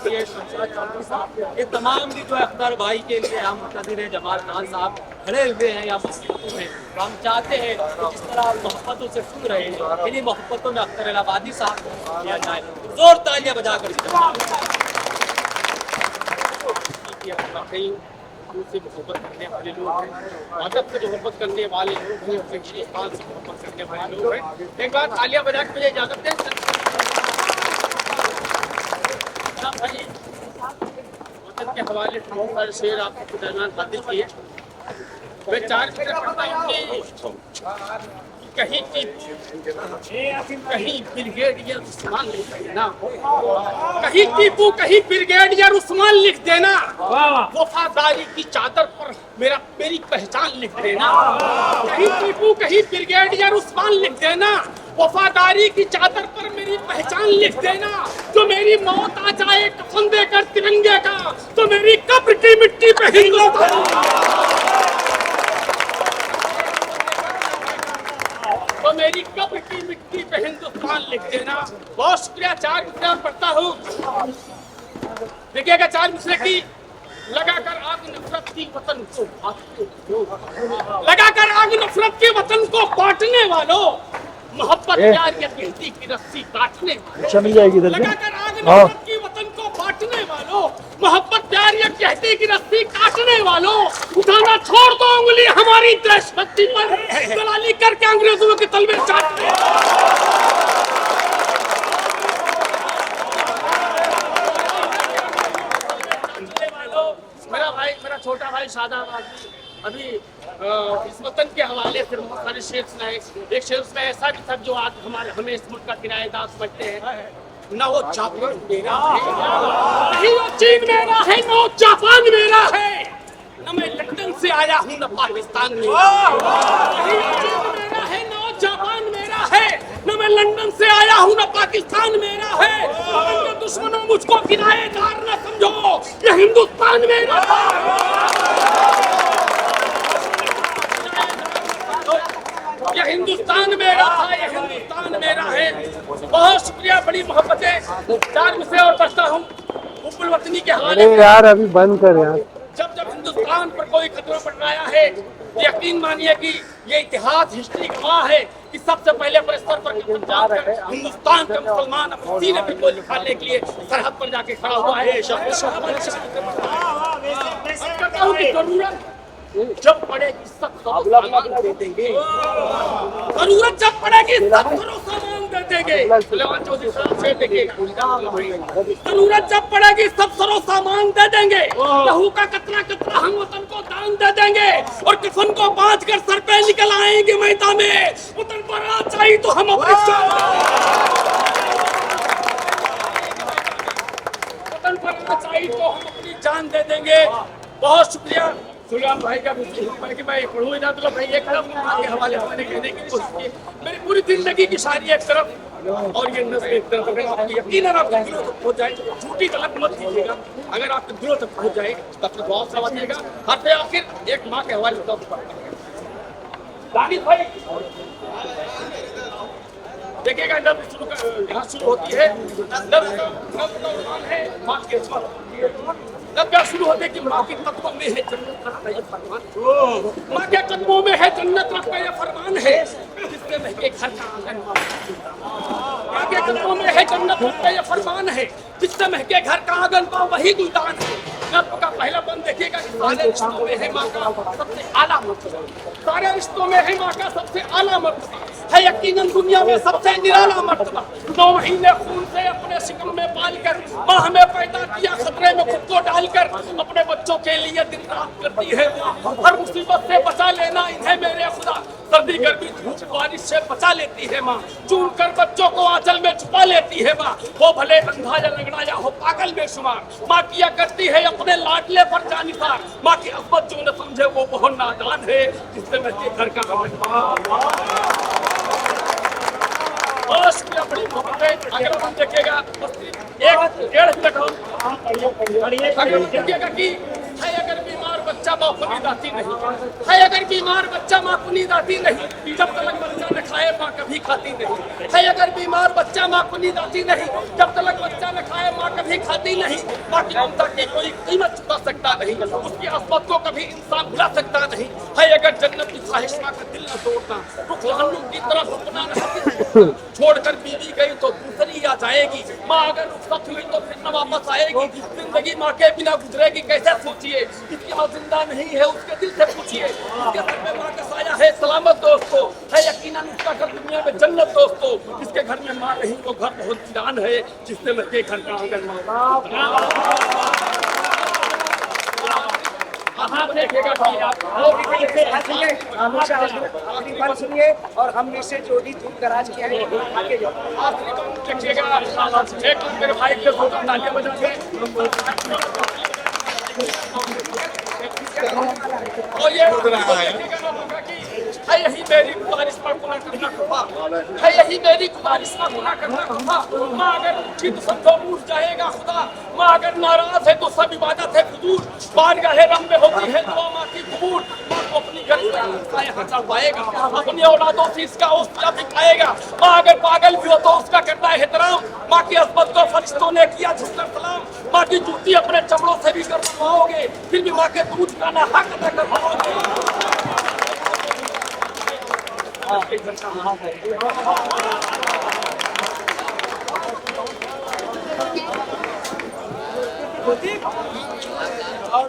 ये तमाम भी जो अख्तर भाई के लिए हम मुंतज़िर जमाल खान साहब खड़े हुए हैं या मौजूद हैं, तो हम चाहते हैं कि जिस तरह मोहब्बतों से सुन रहे हैं इन्हीं मोहब्बतों में अख्तर इलाहाबादी साहब को किया जाए। जोर तालियां बजाकर से मोहब्बत करने वाले लोग हैं, अदब से मोहब्बत करने वाले लोग हैं, हिंदुस्तान से मोहब्बत करने वाले लोग हैं। एक बार तालियां बजा के मुझे इजाजत दें। वतन के हवाले से बहुत सारे शेर आपको दरमियान हाजिर किए। मैं चार शेर पढ़ता हूँ। कहीं ब्रिगेडियर उस्मान लिख देना, कहीं टीपू कहीं ब्रिगेडियर उस्मान लिख देना, वफादारी की चादर पर मेरी पहचान लिख देना। कहीं टीपू कहीं ब्रिगेडियर उस्मान लिख देना, वफादारी की चादर पर मेरी पहचान लिख देना। जो मेरी मौत आ जाए कफन देकर तिरंगे का, तो मेरी कब्र की मिट्टी पे मेरी कब्र की मिट्टी पे हिंदुस्तान लिख देना। बहुत शुक्रिया। चार मिसरे पढ़ता हूँ। देखिएगा चार मिसरे की। लगाकर आग नफरत की वतन को, लगाकर आग नफरत के वतन को बांटने वालों, मोहब्बत प्यार या कहती की रस्सी काटने वालों, लगाकर आग नफरत की वतन को बांटने वालों, मोहब्बत प्यार या कहती की रस्सी काटने वालों, उठाना छोड़ दो उंगली हमारी देशभक्ति पर, दलाली करके अंग्रेजों के तलवे चाटने। मेरा छोटा भाई शादाबाद अभी इस वतन के हवाले से बहुत सारे शेर सुनाए। एक शेर उसमें ऐसा भी था जो आज हमें इस मुल्क का किराएदार समझते हैं। न वो जापान मेरा है, नहीं वो चीन मेरा है, न वो जापान मेरा है, न मैं लंदन से आया हूँ न पाकिस्तान में, नहीं वो चीन मेरा है, न वो जापान मेरा है, न मैं लंदन से आया हूँ न पाकिस्तान मेरा है। तो दुश्मनों मुझको किराएदार न समझो, ये हिंदुस्तान मेरा ये हिंदुस्तान मेरा था, ये हिंदुस्तान मेरा है। बहुत शुक्रिया, बड़ी मोहब्बतें। चार मिसरे और पढ़ता हूँ हुब्बुल वतनी के हवाले। यार अभी बंद कर यार। जब जब हिंदुस्तान पर कोई खतरा मंडराया है, यकीन मानिए कि ये इतिहास हिस्ट्री गवाह है कि सबसे पहले अपने स्तर पर हिंदुस्तान का मुसलमान अपने सीने पे गोली खाने के लिए सरहद पर जाके खड़ा हुआ है। जब पड़ेगी सब सामान दे देंगे, जरूरत जब पड़ेगी सब सामान दे देंगे। जरूरत जब पड़ेगी सब सरो सामान दे देंगे। लहू का कतरा कतरा हम वतन को दान दे देंगे, और कफन को बांध कर सर पे निकल आएंगे मैदान में। वतन पर आ चाहिए तो हम अपनी वतन पर आ चाहिए तो हम अपनी जान दे देंगे। बहुत शुक्रिया। सुलेमान भाई का कि मैं पढ़ूँ ना, तो भाई एक तरफ के हवाले मैंने कहने की कोशिश की। मेरी पूरी जिंदगी की शायरी एक तरफ और ये नस्ल एक तरफ। अगर आपकी यकीन आपके दिलों तक पहुँच जाए, झूठी तलब मत कीजिएगा। अगर आपके दिलों तक पहुँच जाए तो अपने बहुत समझिएगा। हर पे आखिर एक माँ के हवाले दानिश भाई देखिएगा। नब्ज यहाँ शुरू होती है, माँ के तब क्या शुरू होते कि माँ के कदमों में है जन्नत रख का ये फरमान, माँ के कदमों में है जन्नत रख का ये फरमान है, जिससे महके घर का आंगन माँ के कदमों में है जन्नत रख का ये फरमान है, जिससे महके घर का आंगन का वही गुलदान है। नब्ज का पहला बंद देखिएगा कि सारे रिश्तों में है माँ का सबसे आला मर्तबा, सारे रिश्तों में है माँ का सबसे आला मर्तबा है, यकीनन दुनिया में सबसे निराला मर्तबा। 9 महीने खून से अपने शिकम में पालकर माँ हमें पैदा किया, खतरे में खुद को डालकर अपने बच्चों के लिए दिन रात करती है। हर मुसीबत से बचा लेना इन्हें मेरे खुदा, सर्दी गर्मी धूप बारिश से बचा लेती है माँ, चून कर बच्चों को आंचल में छुपा लेती है माँ। वो भले अंधा या लंगड़ा या हो पागल बेशुमार, माँ किया करती है अपने लाडले पर जानिसार। माँ की अहमत जो न समझे वो बहुत नादान है, जिससे मैं घर का बहुत शुक्रिया। बड़ी मोहब्बत है। अगर हम देखिएगा 1-1.5 मिनट हम देखिएगा कि है अगर बीमार बच्चा माँ को नींद आती नहीं, है अगर बीमार बच्चा माँ को नींद आती नहीं, जब तक बच्चा न खाए माँ कभी खाती नहीं है। अगर बीमार बच्चा माँ को नींद आती नहीं, जब तक बच्चा न खाए माँ कभी खाती नहीं। माँ की ममता की कोई कीमत चुका सकता नहीं, उसकी असमत को कभी इंसान भुला सकता नहीं है। अगर जन्नत की ख्वाहिश माँ का दिल न तोड़ना, रुख जहन्नुम की तरफ अपना न छोड़कर बीवी गई तो दूसरी आ जाएगी। माँ अगर रुखसत हुई तो फिर न वापस आएगी। जिंदगी माँ के बिना गुजरेगी कैसे सोचिए, इसकी माँ जिंदा नहीं है उसके दिल से पूछिए। इसके सर में माँ का साया है सलामत दोस्तों, है यकीनन उसका घर दुनिया में जन्नत दोस्तों। जिसके घर में माँ नहीं वो घर बहुत वीरान है, जिससे मैं के घर का आंगन सुनिए और हम इससे जो भी दूर दराज किया है आगे जाओ। देखिएगा एक मेरे भाई के फोटो तालियां बजा के और ये है यही मेरी गुजारिश पर गुनाह करना खफा, है यही मेरी गुजारिश पर गुनाह करना खफा। माँ अगर उठी तो सब उठ जाएगा खुदा, माँ अगर नाराज है तो सब इबादत है फजूल। बारगाह रब में होती है दुआ माँ की कबूल। माँ को अपनी गली में यहाँ चढ़ पाएगा, अपनी औलादों से इसका हौसला भी पाएगा। माँ अगर पागल भी हो तो उसका करना है एहतराम। माँ की अज़मत को फरिश्तों ने किया झुककर सलाम। माँ की जूती अपने चमड़ों से भी कर बनवाओगे, फिर भी माँ के दूध का ना हक अदा कर पाओगे। और